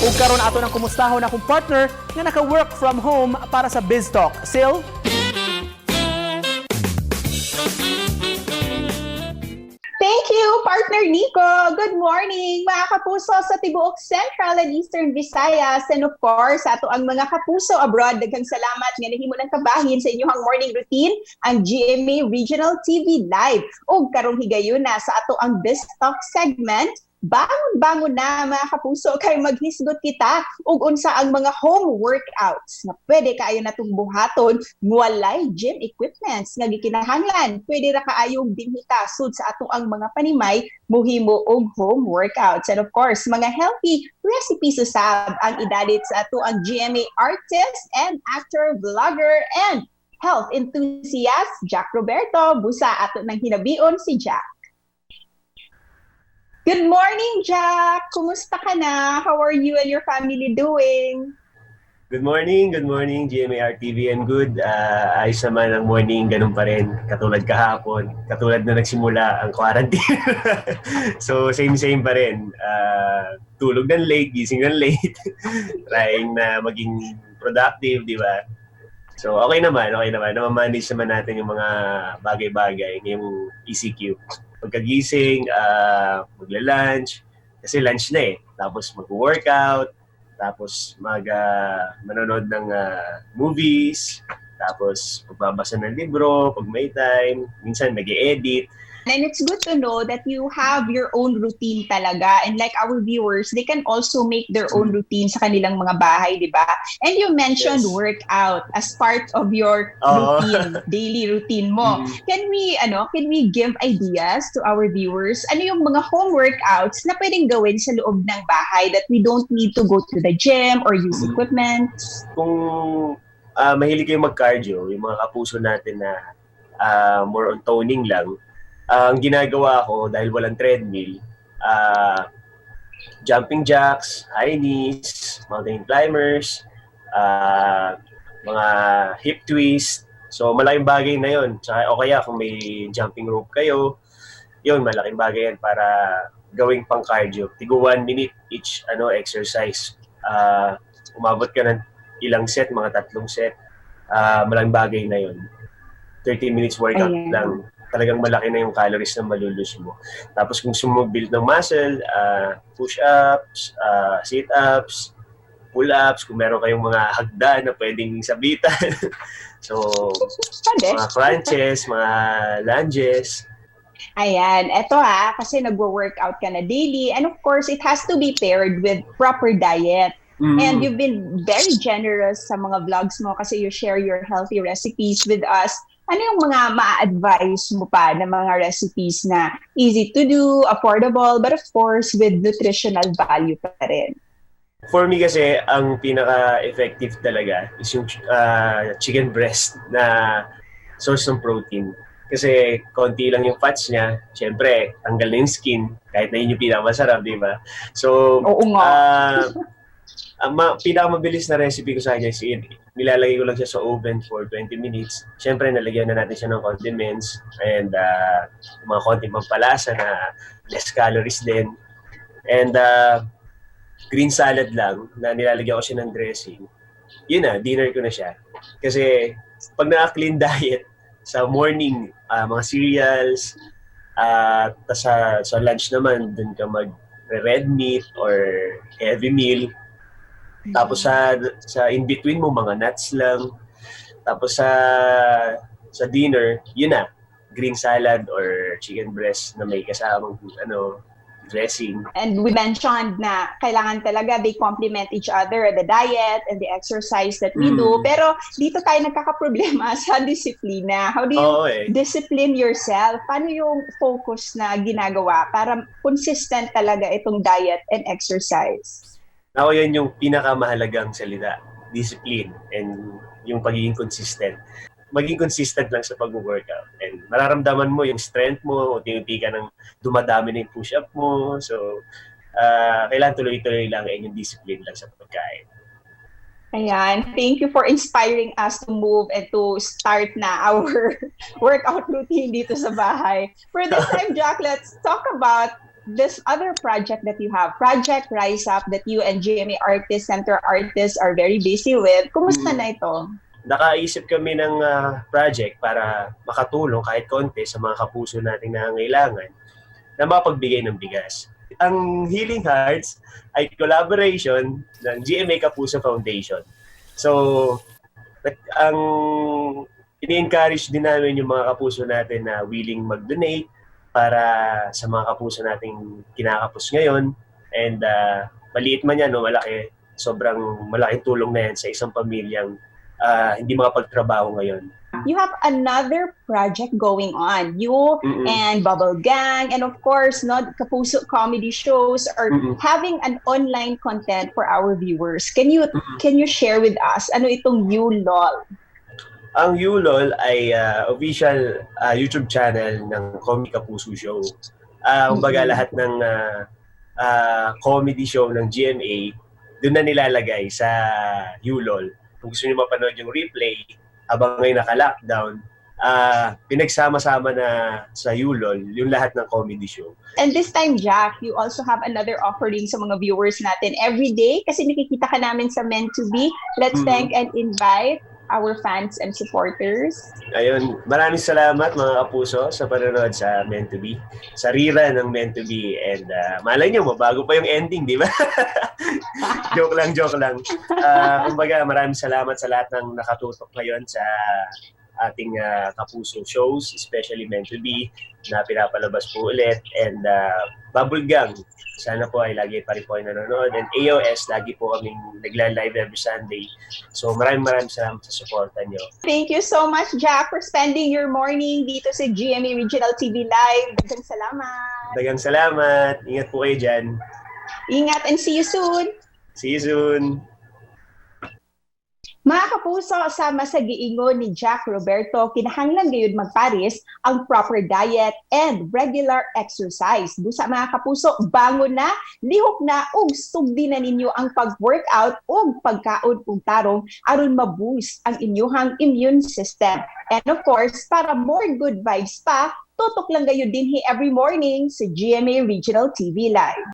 Ug karon ato nang kumustahon akong partner nga naka-work from home para sa BizTalk. Sil? Thank you, partner Nico. Good morning, mga kapuso sa tibuok Central and Eastern Visayas. And of course, ato ang mga kapuso abroad, daghang salamat nga nahimo ng kabahin sa inyong morning routine, ang GMA Regional TV Live. Ug karong higayon na sa ato ang BizTalk segment, bangon-bangon na mga kapuso kay maghisgot kita ug unsa ang mga home workouts na pwede kaayo natong buhaton walay gym equipments nga gikinahanglan. Pwede ra kaayong dinhita sud sa ato ang mga panimay mohimo og home workouts. And of course, mga healthy recipes usab ang idalit sa ato ang GMA artist and actor, vlogger and health enthusiast Jack Roberto. Busa ato nang hinabion si Jack. Good morning, Jack! Kumusta ka na? How are you and your family doing? Good morning, GMA RTV and good. Ayos naman ang morning, ganun pa rin. Katulad kahapon, katulad na nagsimula ang quarantine. So, same pa rin. Tulog ng late, gising ng late. Trying na maging productive, di ba? So, okay naman. Namamanage naman natin yung mga bagay-bagay ngayong ECQ. Pagkagising, magla-lunch, kasi lunch na eh. Tapos mag-workout, tapos manonood ng movies, tapos magbabasa ng libro, pag may time, minsan nag-e-edit. And it's good to know that you have your own routine talaga. And like our viewers, they can also make their own routine sa kanilang mga bahay, di ba? And you mentioned workout as part of your routine, daily routine mo. Can we give ideas to our viewers? Ano yung mga home workouts na pwedeng gawin sa loob ng bahay that we don't need to go to the gym or use equipment? Kung mahilig kayong mag-cardio, yung mga kapuso natin na more on toning lang, ang ginagawa ko dahil walang treadmill, jumping jacks, high knees, mountain climbers, mga hip twist. So malaking bagay na yun. O kaya kung may jumping rope kayo, yun, malaking bagay yan para gawing pang cardio. Tigo 1 minute each exercise. Umabot ka ng ilang set, mga 3 set. Malaking bagay na yun. 30 minutes workout lang. Talagang malaki na yung calories na malulus mo. Tapos kung sumubuild ng muscle, push-ups, sit-ups, pull-ups, kung meron kayong mga hagdan na pwedeng sabitan. So, mga crunches, mga lunges. Ayan, eto kasi nagwo-workout ka na daily. And of course, it has to be paired with proper diet. And you've been very generous sa mga vlogs mo kasi you share your healthy recipes with us. Ano yung mga ma-advise mo pa na mga recipes na easy to do, affordable, but of course with nutritional value pa rin? For me kasi, ang pinaka-effective talaga is yung chicken breast na source ng protein. Kasi konti lang yung fats niya, syempre, tanggal na yung skin, kahit na yun yung pinakamasarap, di ba? So, ang pinakamabilis na recipe ko sa kanya is nilalagay ko lang siya sa oven for 20 minutes. Siyempre, nalagyan na natin siya ng condiments and mga konting pampalasa na less calories din. And green salad lang na nilalagyan ko siya ng dressing. Yun na, dinner ko na siya. Kasi pag naka-clean diet, sa morning, mga cereals, sa lunch naman, dun ka mag-red meat or heavy meal. Tapos sa in-between mo, mga nuts lang. Tapos sa dinner, yun na, green salad or chicken breast na may kasamang dressing. And we mentioned na kailangan talaga they complement each other, the diet and the exercise that we do. Pero dito tayo nagkakaproblema sa disiplina. How do you discipline yourself? Paano yung focus na ginagawa para consistent talaga itong diet and exercise? Ako yan yung pinakamahalagang salita, discipline and yung pagiging consistent. Maging consistent lang sa pag-workout. And mararamdaman mo yung strength mo, unti-unti ka nang dumadami na yung push-up mo. So, kailangan tuloy-tuloy lang yung discipline lang sa pagkain. Ayan, thank you for inspiring us to move and to start na our workout routine dito sa bahay. For this time, Jack, let's talk about this other project that you have, Project Rise Up, that you and GMA Artist Center artists are very busy with. Kumusta na ito? Nakaisip kami ng project para makatulong kahit konti sa mga kapuso nating nangangailangan na mapagbigay ng bigas. Ang Healing Hearts ay collaboration ng GMA Kapuso Foundation. So, ang ini-encourage din namin yung mga kapuso natin na willing mag-donate para sa mga kapuso nating kinakapos ngayon. And maliit man yan o malaki, sobrang malaking tulong na yan sa isang pamilyang hindi makapagtrabaho ngayon. You have another project going on. You and Bubble Gang, and of course, Kapuso comedy shows are having an online content for our viewers. Can you share with us ano itong ULOL? Ang ULOL ay official YouTube channel ng Comedy Kapuso Show. Kumbaga lahat ng comedy show ng GMA, doon na nilalagay sa ULOL. Kung gusto niyo mapanood yung replay, habang ngayon naka-lockdown, pinagsama-sama na sa ULOL yung lahat ng comedy show. And this time, Jack, you also have another offering sa mga viewers natin every day kasi nakikita ka namin sa Meant to Be. Let's thank and invite our fans and supporters. Ayun, maraming salamat mga kapuso sa panonood sa Meant to Be. Sa rerun ng Meant to Be. And malay nyo, mabago pa yung ending, di ba? Joke lang. Kumbaga, maraming salamat sa lahat ng nakatutok ngayon sa ating kapuso shows, especially Meant to Be, na pinapalabas po ulit. And Bubble Gang, sana po ay lagi pa rin po ay nanonood. And AOS, lagi po kaming nagla-live every Sunday. So maraming salamat sa supportan nyo. Thank you so much, Jack, for spending your morning dito sa GMA Regional TV Live. Dagang salamat. Dagang salamat. Ingat po kayo dyan. Ingat and see you soon. See you soon. Mga kapuso, sama sa giingon ni Jack Roberto, kinahanglan gayud magpares ang proper diet and regular exercise. Busa mga kapuso, bangon na, lihok na, ug sugdi na ninyo ang pag-workout ug pagkaon ug tarong aron ma-boost ang inyong immune system. And of course, para more good vibes pa, tutok lang gayud dinhi every morning sa GMA Regional TV Live.